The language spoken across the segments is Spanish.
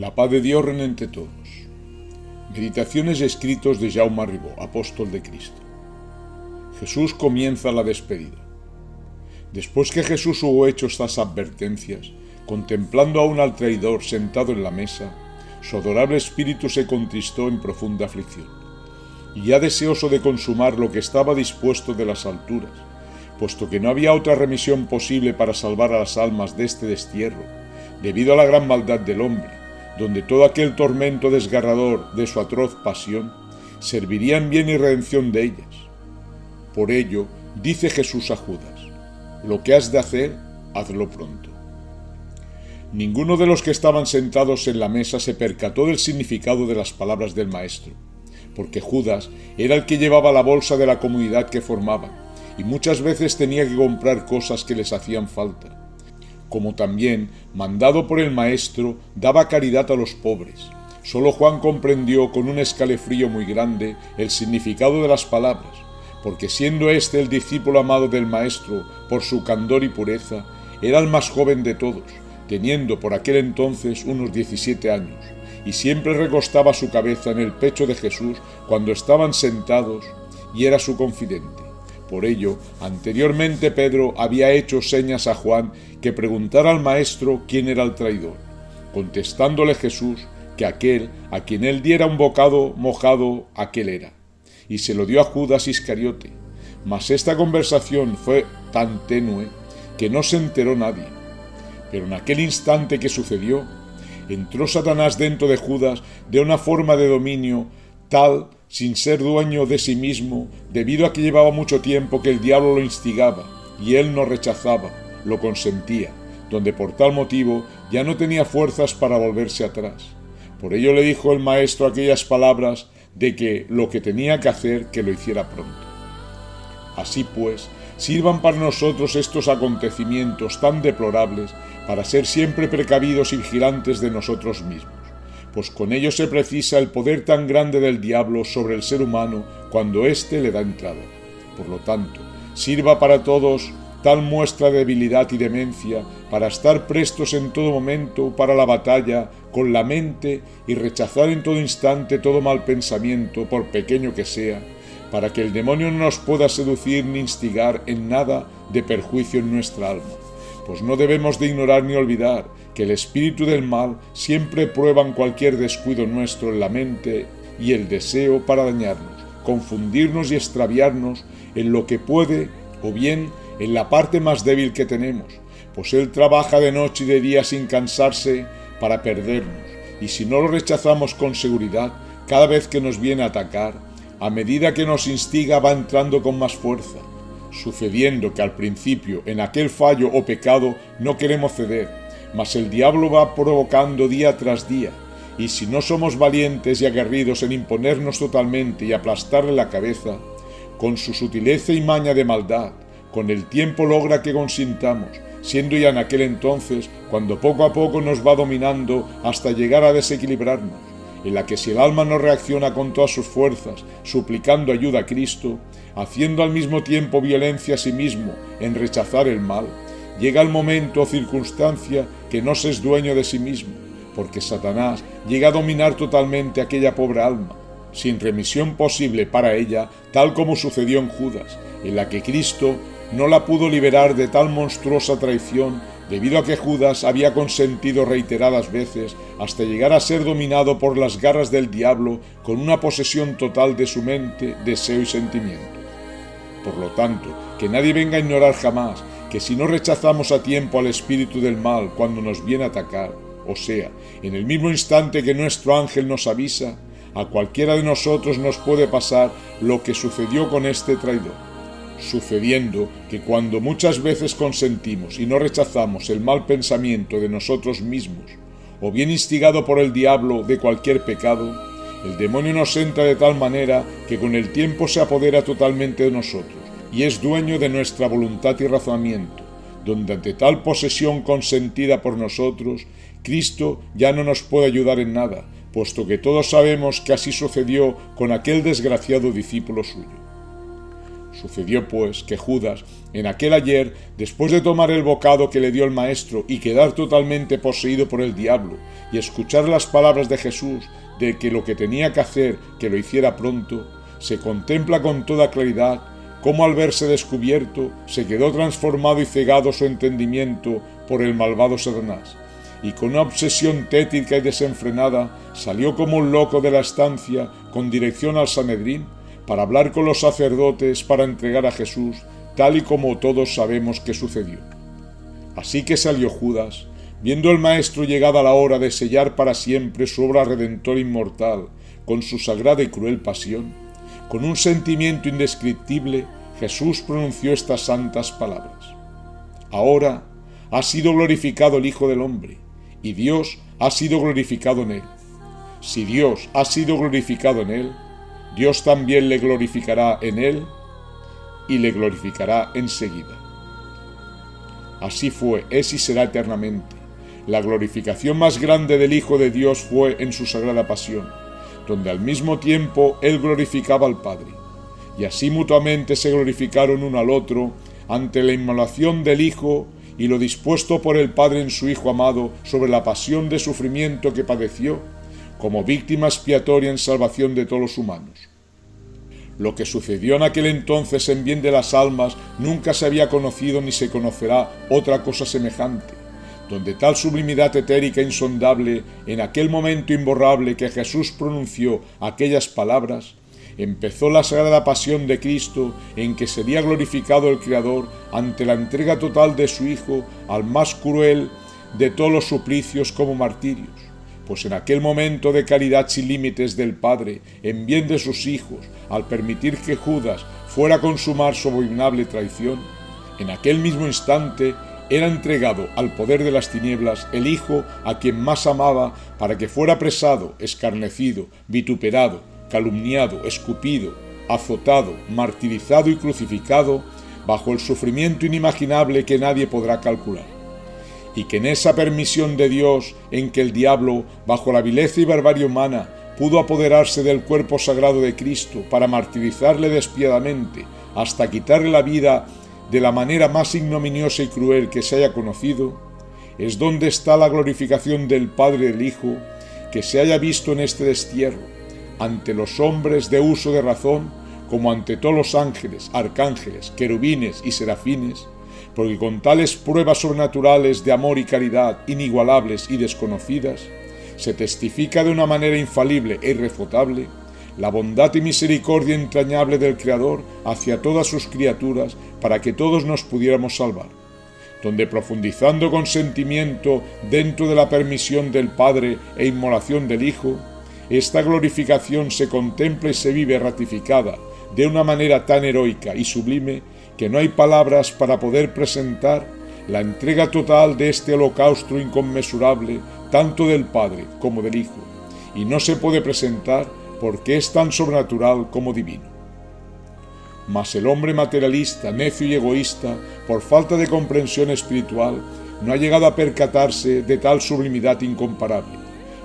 La paz de Dios reine entre todos. Meditaciones y escritos de Jaume Ribó, apóstol de Cristo. Jesús comienza la despedida. Después que Jesús hubo hecho estas advertencias, contemplando aún al traidor sentado en la mesa, su adorable espíritu se contristó en profunda aflicción. Y ya deseoso de consumar lo que estaba dispuesto de las alturas, puesto que no había otra remisión posible para salvar a las almas de este destierro, debido a la gran maldad del hombre, donde todo aquel tormento desgarrador de su atroz pasión serviría en bien y redención de ellas. Por ello, dice Jesús a Judas: lo que has de hacer, hazlo pronto. Ninguno de los que estaban sentados en la mesa se percató del significado de las palabras del Maestro, porque Judas era el que llevaba la bolsa de la comunidad que formaban, y muchas veces tenía que comprar cosas que les hacían falta. Como también, mandado por el Maestro, daba caridad a los pobres. Solo Juan comprendió con un escalofrío muy grande el significado de las palabras, porque siendo éste el discípulo amado del Maestro por su candor y pureza, era el más joven de todos, teniendo por aquel entonces unos 17 años, y siempre recostaba su cabeza en el pecho de Jesús cuando estaban sentados, y era su confidente. Por ello, anteriormente Pedro había hecho señas a Juan que preguntara al Maestro quién era el traidor, contestándole Jesús que aquel a quien él diera un bocado mojado, aquel era, y se lo dio a Judas Iscariote. Mas esta conversación fue tan tenue que no se enteró nadie. Pero en aquel instante que sucedió, entró Satanás dentro de Judas de una forma de dominio tal, sin ser dueño de sí mismo, debido a que llevaba mucho tiempo que el diablo lo instigaba, y él no rechazaba, lo consentía, donde por tal motivo ya no tenía fuerzas para volverse atrás. Por ello le dijo el Maestro aquellas palabras de que lo que tenía que hacer, que lo hiciera pronto. Así pues, sirvan para nosotros estos acontecimientos tan deplorables para ser siempre precavidos y vigilantes de nosotros mismos, pues con ello se precisa el poder tan grande del diablo sobre el ser humano cuando éste le da entrada. Por lo tanto, sirva para todos tal muestra de debilidad y demencia para estar prestos en todo momento para la batalla con la mente y rechazar en todo instante todo mal pensamiento, por pequeño que sea, para que el demonio no nos pueda seducir ni instigar en nada de perjuicio en nuestra alma. Pues no debemos de ignorar ni olvidar que el espíritu del mal siempre prueba cualquier descuido nuestro en la mente y el deseo para dañarnos, confundirnos y extraviarnos en lo que puede, o bien en la parte más débil que tenemos, pues él trabaja de noche y de día sin cansarse para perdernos, y si no lo rechazamos con seguridad, cada vez que nos viene a atacar, a medida que nos instiga va entrando con más fuerza, sucediendo que al principio en aquel fallo o pecado no queremos ceder, mas el diablo va provocando día tras día, y si no somos valientes y aguerridos en imponernos totalmente y aplastarle la cabeza, con su sutileza y maña de maldad, con el tiempo logra que consintamos, siendo ya en aquel entonces cuando poco a poco nos va dominando hasta llegar a desequilibrarnos, en la que si el alma no reacciona con todas sus fuerzas, suplicando ayuda a Cristo, haciendo al mismo tiempo violencia a sí mismo en rechazar el mal, llega el momento o circunstancia que no se es dueño de sí mismo, porque Satanás llega a dominar totalmente aquella pobre alma, sin remisión posible para ella, tal como sucedió en Judas, en la que Cristo no la pudo liberar de tal monstruosa traición, debido a que Judas había consentido reiteradas veces hasta llegar a ser dominado por las garras del diablo con una posesión total de su mente, deseo y sentimientos. Por lo tanto, que nadie venga a ignorar jamás que si no rechazamos a tiempo al espíritu del mal cuando nos viene a atacar, o sea, en el mismo instante que nuestro ángel nos avisa, a cualquiera de nosotros nos puede pasar lo que sucedió con este traidor, sucediendo que cuando muchas veces consentimos y no rechazamos el mal pensamiento de nosotros mismos, o bien instigado por el diablo de cualquier pecado, el demonio nos entra de tal manera que con el tiempo se apodera totalmente de nosotros y es dueño de nuestra voluntad y razonamiento, donde ante tal posesión consentida por nosotros, Cristo ya no nos puede ayudar en nada, puesto que todos sabemos que así sucedió con aquel desgraciado discípulo suyo. Sucedió pues que Judas, en aquel ayer, después de tomar el bocado que le dio el Maestro y quedar totalmente poseído por el diablo, y escuchar las palabras de Jesús de que lo que tenía que hacer, que lo hiciera pronto, se contempla con toda claridad cómo al verse descubierto se quedó transformado y cegado su entendimiento por el malvado Satanás, y con una obsesión tétrica y desenfrenada salió como un loco de la estancia con dirección al Sanedrín para hablar con los sacerdotes para entregar a Jesús, tal y como todos sabemos que sucedió. Así que salió Judas, viendo el Maestro llegada la hora de sellar para siempre su obra redentora inmortal con su sagrada y cruel pasión. Con un sentimiento indescriptible, Jesús pronunció estas santas palabras: ahora ha sido glorificado el Hijo del Hombre, y Dios ha sido glorificado en él. Si Dios ha sido glorificado en él, Dios también le glorificará en él y le glorificará enseguida. Así fue, es y será eternamente. La glorificación más grande del Hijo de Dios fue en su sagrada pasión, donde al mismo tiempo Él glorificaba al Padre, y así mutuamente se glorificaron uno al otro ante la inmolación del Hijo y lo dispuesto por el Padre en su Hijo amado sobre la pasión de sufrimiento que padeció, como víctima expiatoria en salvación de todos los humanos. Lo que sucedió en aquel entonces en bien de las almas nunca se había conocido ni se conocerá otra cosa semejante, donde tal sublimidad etérica insondable, en aquel momento imborrable que Jesús pronunció aquellas palabras, empezó la sagrada pasión de Cristo, en que sería glorificado el Creador ante la entrega total de su Hijo al más cruel de todos los suplicios como martirios. Pues en aquel momento de caridad sin límites del Padre, en bien de sus hijos, al permitir que Judas fuera a consumar su abominable traición, en aquel mismo instante era entregado al poder de las tinieblas el Hijo a quien más amaba, para que fuera apresado, escarnecido, vituperado, calumniado, escupido, azotado, martirizado y crucificado, bajo el sufrimiento inimaginable que nadie podrá calcular. Y que en esa permisión de Dios en que el diablo, bajo la vileza y barbarie humana, pudo apoderarse del cuerpo sagrado de Cristo para martirizarle despiadadamente hasta quitarle la vida de la manera más ignominiosa y cruel que se haya conocido, es donde está la glorificación del Padre y del Hijo que se haya visto en este destierro, ante los hombres de uso de razón, como ante todos los ángeles, arcángeles, querubines y serafines, porque con tales pruebas sobrenaturales de amor y caridad inigualables y desconocidas, se testifica de una manera infalible e irrefutable la bondad y misericordia entrañable del Creador hacia todas sus criaturas para que todos nos pudiéramos salvar, donde profundizando con sentimiento dentro de la permisión del Padre e inmolación del Hijo, esta glorificación se contempla y se vive ratificada de una manera tan heroica y sublime que no hay palabras para poder presentar la entrega total de este holocausto inconmensurable tanto del Padre como del Hijo, y no se puede presentar porque es tan sobrenatural como divino. Mas el hombre materialista, necio y egoísta, por falta de comprensión espiritual, no ha llegado a percatarse de tal sublimidad incomparable,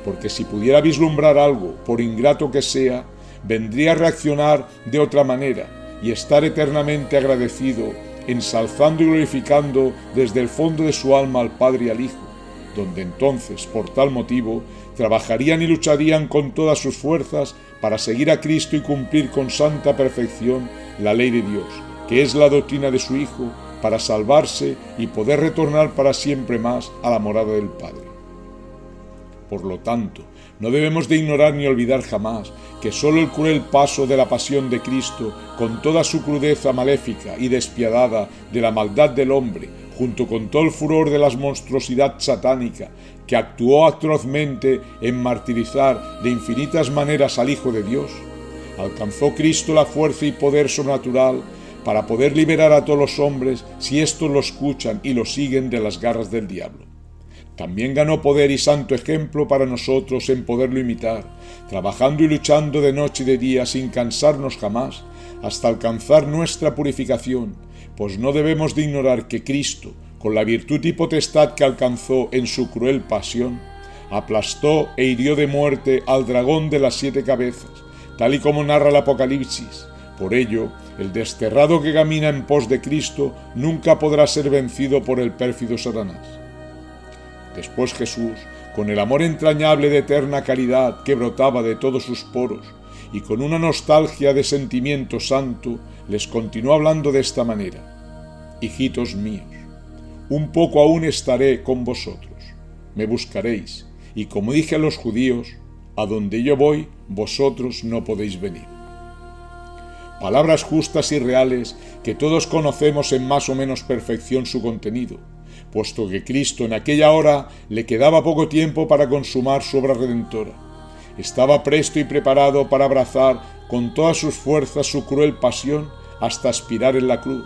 porque si pudiera vislumbrar algo, por ingrato que sea, vendría a reaccionar de otra manera y estar eternamente agradecido, ensalzando y glorificando desde el fondo de su alma al Padre y al Hijo, donde entonces, por tal motivo, trabajarían y lucharían con todas sus fuerzas para seguir a Cristo y cumplir con santa perfección la ley de Dios, que es la doctrina de su Hijo, para salvarse y poder retornar para siempre más a la morada del Padre. Por lo tanto, no debemos de ignorar ni olvidar jamás que sólo el cruel paso de la pasión de Cristo, con toda su crudeza maléfica y despiadada de la maldad del hombre, junto con todo el furor de la monstruosidad satánica que actuó atrozmente en martirizar de infinitas maneras al Hijo de Dios, alcanzó Cristo la fuerza y poder sobrenatural para poder liberar a todos los hombres si éstos lo escuchan y lo siguen de las garras del diablo. También ganó poder y santo ejemplo para nosotros en poderlo imitar, trabajando y luchando de noche y de día sin cansarnos jamás, hasta alcanzar nuestra purificación, pues no debemos de ignorar que Cristo, con la virtud y potestad que alcanzó en su cruel pasión, aplastó e hirió de muerte al dragón de las 7 cabezas, tal y como narra el Apocalipsis, Por ello, el desterrado que camina en pos de Cristo nunca podrá ser vencido por el pérfido Satanás. Después Jesús, con el amor entrañable de eterna caridad que brotaba de todos sus poros, y con una nostalgia de sentimiento santo, les continuó hablando de esta manera: Hijitos míos, un poco aún estaré con vosotros, me buscaréis, y como dije a los judíos, a donde yo voy, vosotros no podéis venir. Palabras justas y reales que todos conocemos en más o menos perfección su contenido, puesto que Cristo en aquella hora le quedaba poco tiempo para consumar su obra redentora. Estaba presto y preparado para abrazar con todas sus fuerzas su cruel pasión hasta expirar en la cruz,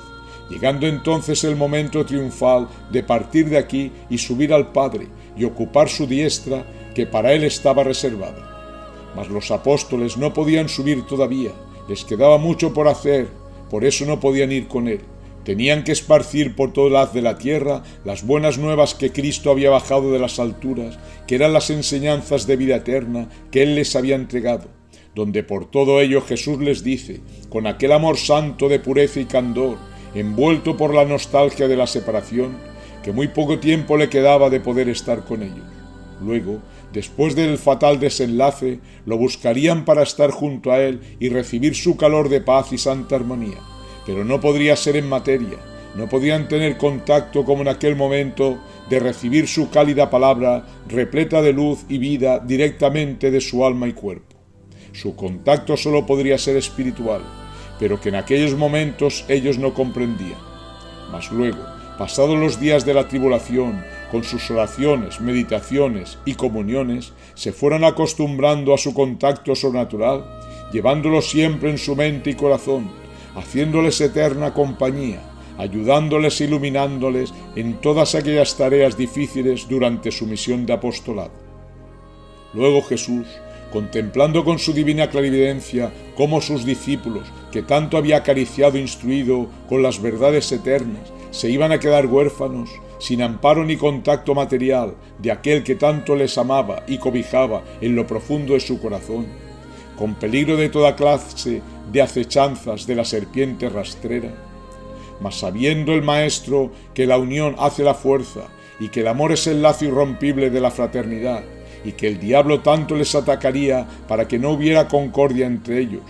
llegando entonces el momento triunfal de partir de aquí y subir al Padre y ocupar su diestra que para él estaba reservada. Mas los apóstoles no podían subir todavía, les quedaba mucho por hacer, por eso no podían ir con él. Tenían que esparcir por todo el haz de la tierra las buenas nuevas que Cristo había bajado de las alturas, que eran las enseñanzas de vida eterna que él les había entregado, donde por todo ello Jesús les dice, con aquel amor santo de pureza y candor, envuelto por la nostalgia de la separación, que muy poco tiempo le quedaba de poder estar con ellos. Luego, después del fatal desenlace, lo buscarían para estar junto a él y recibir su calor de paz y santa armonía, pero no podría ser en materia, no podían tener contacto como en aquel momento de recibir su cálida palabra repleta de luz y vida directamente de su alma y cuerpo. Su contacto solo podría ser espiritual, pero que en aquellos momentos ellos no comprendían. Mas luego, pasados los días de la tribulación, con sus oraciones, meditaciones y comuniones, se fueron acostumbrando a su contacto sobrenatural, llevándolo siempre en su mente y corazón, haciéndoles eterna compañía, ayudándoles e iluminándoles en todas aquellas tareas difíciles durante su misión de apostolado. Luego Jesús, contemplando con su divina clarividencia cómo sus discípulos, que tanto había acariciado e instruido con las verdades eternas, se iban a quedar huérfanos, sin amparo ni contacto material de aquel que tanto les amaba y cobijaba en lo profundo de su corazón, con peligro de toda clase de acechanzas de la serpiente rastrera, mas sabiendo el Maestro que la unión hace la fuerza y que el amor es el lazo irrompible de la fraternidad, y que el diablo tanto les atacaría para que no hubiera concordia entre ellos,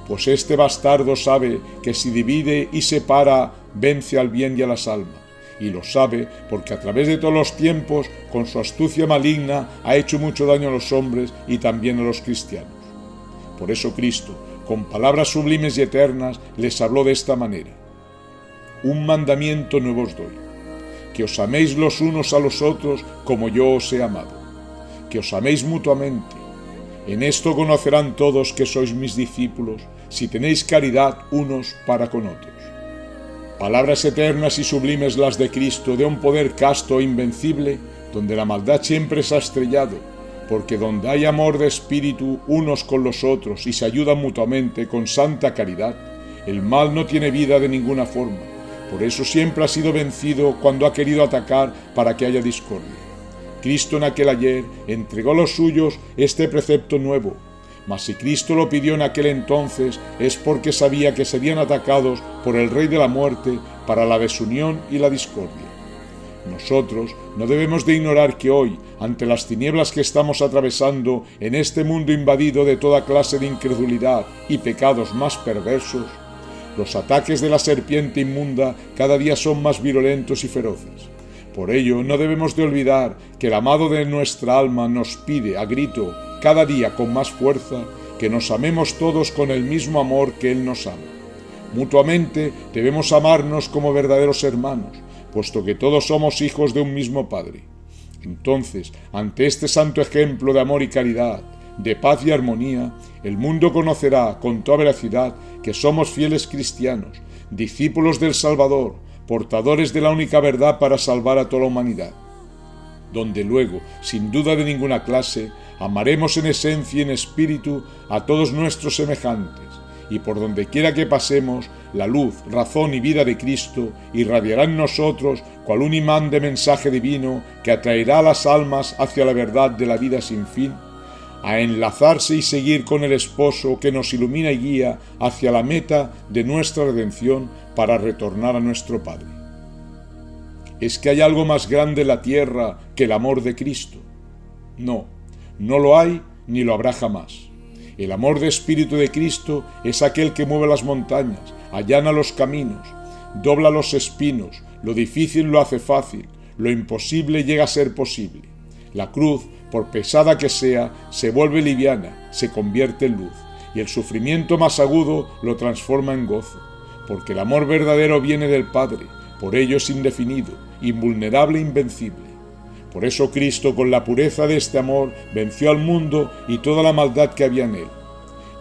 pues este bastardo sabe que si divide y separa, vence al bien y a las almas, y lo sabe porque a través de todos los tiempos, con su astucia maligna, ha hecho mucho daño a los hombres y también a los cristianos. Por eso Cristo, con palabras sublimes y eternas, les habló de esta manera: un mandamiento nuevo os doy, que os améis los unos a los otros como yo os he amado, que os améis mutuamente. En esto conocerán todos que sois mis discípulos, si tenéis caridad unos para con otros. Palabras eternas y sublimes las de Cristo, de un poder casto e invencible, donde la maldad siempre se ha estrellado, porque donde hay amor de espíritu unos con los otros y se ayudan mutuamente con santa caridad, el mal no tiene vida de ninguna forma. Por eso siempre ha sido vencido cuando ha querido atacar para que haya discordia. Cristo en aquel ayer entregó a los suyos este precepto nuevo, mas si Cristo lo pidió en aquel entonces es porque sabía que serían atacados por el Rey de la muerte para la desunión y la discordia. Nosotros no debemos de ignorar que hoy, ante las tinieblas que estamos atravesando en este mundo invadido de toda clase de incredulidad y pecados más perversos, los ataques de la serpiente inmunda cada día son más virulentos y feroces. Por ello, no debemos de olvidar que el amado de nuestra alma nos pide a grito, cada día con más fuerza, que nos amemos todos con el mismo amor que Él nos ama. Mutuamente debemos amarnos como verdaderos hermanos, puesto que todos somos hijos de un mismo Padre. Entonces, ante este santo ejemplo de amor y caridad, de paz y armonía, el mundo conocerá con toda veracidad que somos fieles cristianos, discípulos del Salvador, portadores de la única verdad para salvar a toda la humanidad, donde luego, sin duda de ninguna clase, amaremos en esencia y en espíritu a todos nuestros semejantes, y por donde quiera que pasemos, la luz, razón y vida de Cristo irradiará en nosotros cual un imán de mensaje divino que atraerá a las almas hacia la verdad de la vida sin fin, a enlazarse y seguir con el esposo que nos ilumina y guía hacia la meta de nuestra redención para retornar a nuestro Padre. ¿Es que hay algo más grande en la tierra que el amor de Cristo? No, no lo hay ni lo habrá jamás. El amor de Espíritu de Cristo es aquel que mueve las montañas, allana los caminos, dobla los espinos, lo difícil lo hace fácil, lo imposible llega a ser posible. La cruz, por pesada que sea, se vuelve liviana, se convierte en luz, y el sufrimiento más agudo lo transforma en gozo, porque el amor verdadero viene del Padre, por ello es indefinido, invulnerable e invencible. Por eso Cristo, con la pureza de este amor, venció al mundo y toda la maldad que había en él.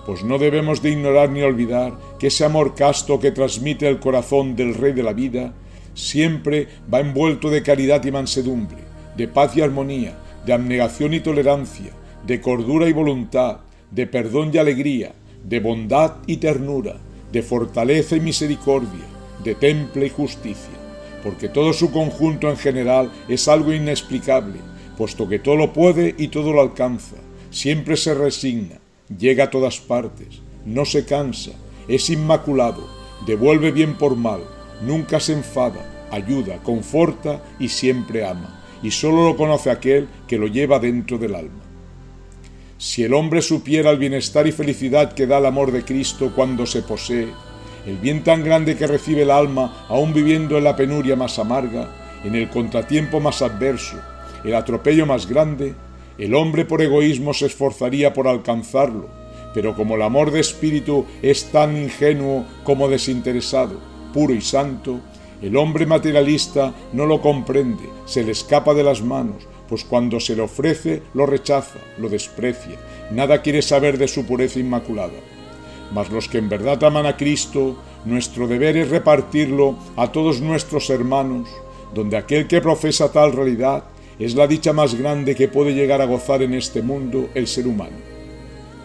Pues no debemos de ignorar ni olvidar que ese amor casto que transmite el corazón del Rey de la vida siempre va envuelto de caridad y mansedumbre, de paz y armonía, de abnegación y tolerancia, de cordura y voluntad, de perdón y alegría, de bondad y ternura, de fortaleza y misericordia, de temple y justicia, porque todo su conjunto en general es algo inexplicable, puesto que todo lo puede y todo lo alcanza, siempre se resigna, llega a todas partes, no se cansa, es inmaculado, devuelve bien por mal, nunca se enfada, ayuda, conforta y siempre ama, y solo lo conoce aquel que lo lleva dentro del alma. Si el hombre supiera el bienestar y felicidad que da el amor de Cristo cuando se posee, el bien tan grande que recibe el alma aún viviendo en la penuria más amarga, en el contratiempo más adverso, el atropello más grande, el hombre por egoísmo se esforzaría por alcanzarlo, pero como el amor de espíritu es tan ingenuo como desinteresado, puro y santo, el hombre materialista no lo comprende, se le escapa de las manos, pues cuando se le ofrece lo rechaza, lo desprecia, nada quiere saber de su pureza inmaculada. Mas los que en verdad aman a Cristo, nuestro deber es repartirlo a todos nuestros hermanos, donde aquel que profesa tal realidad es la dicha más grande que puede llegar a gozar en este mundo el ser humano.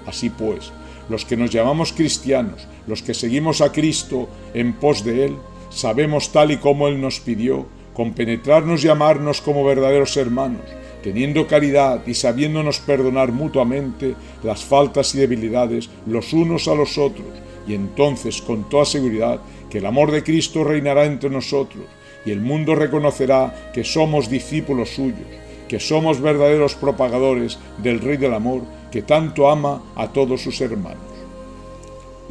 Así pues, los que nos llamamos cristianos, los que seguimos a Cristo en pos de Él, sabemos tal y como Él nos pidió, compenetrarnos y amarnos como verdaderos hermanos, teniendo caridad y sabiéndonos perdonar mutuamente las faltas y debilidades los unos a los otros, y entonces con toda seguridad que el amor de Cristo reinará entre nosotros, y el mundo reconocerá que somos discípulos suyos, que somos verdaderos propagadores del Rey del Amor, que tanto ama a todos sus hermanos.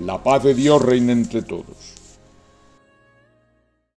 La paz de Dios reina entre todos.